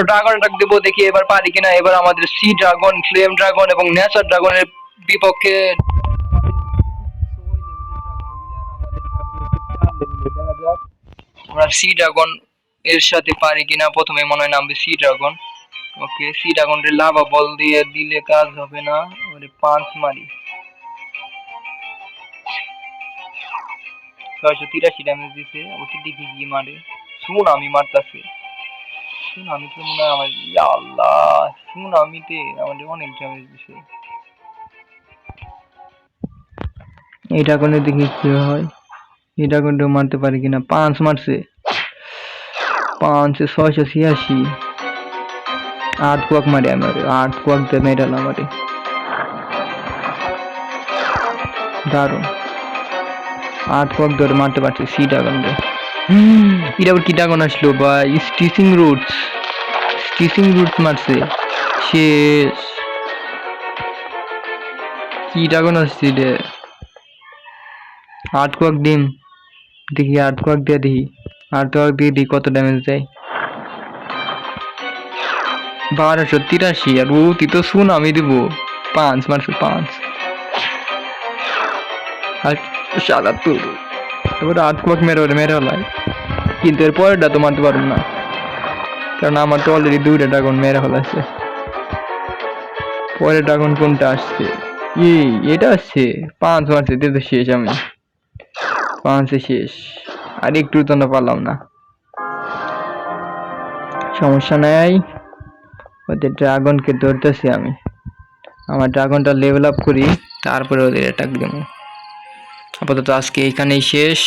Dragon attack দেবো, দেখি এবার পারি কিনা। এবার আমাদের সি ড্রাগন, ফ্লেম ড্রাগন এবং নেচার ড্রাগনের বিপক্ষে আমরা সি ড্রাগন এর সাথে পারি কিনা। প্রথমে মনে হয় নামবে সি ড্রাগন। ওকে, সি ড্রাগনরে লাভা বল দিয়ে দিলে কাজ হবে না, ওরে পাঁচ মারি। 683 ড্যামেজ দিছে। ওটি দেখি কি মারে। সুনামি মারতাছে। সুনামি তো মনে হয় আমার, ইয়া আল্লাহ, সুনামিতে আমাদের অনেক ড্যামেজ দিছে। এই ড্রাগনের দেখি কি হয়। এই ড্রাগনটা মারতে পারি কিনা। 5 মারছে। 5 686। 8 কোয়াক মারি আমার, 8 কোয়াক দিয়ে মেরাল আমারে। দারুণ, 8 কোয়াক ধরে মারতে পারছি সি ড্রাগনটা। এটা আবার কি ড্রাগন আসলো ভাই? স্টিচিং রুটস, স্টিচিং রুটস মারছে। শেষ। কি ড্রাগন আসছে রে? 8 কোয়াক ডিম। দেখি 8 কোয়াক দিয়ে দেখি, 8 কোয়াক দিয়ে দেখি কত ড্যামেজ দেয়। 1283। আর তুই তো শুন আমি দিব। 5 মারছে, 5 আর 77। এবার 8 কোয়াক মেরে হলাই, কিন্তু এর পরেরটা তো মারতে পারবো না, কারণ আমার তো অলরেডি 2টা ড্রাগন মেরে ফেলাছে। পরের ড্রাগন কোনটা আসছে? এটা আসছে। 5 মারছে, তো শেষ আমি। 5-এ শেষ। আর একটু তো না পারলাম না। সমস্যা নাই, ওদের ড্রাগনকে ধরতেছি আমি। আমার ড্রাগনটা লেভেল আপ করি, তারপরে ওদের অ্যাটাক দেবো। আপাতত আজকে এখানেই শেষ।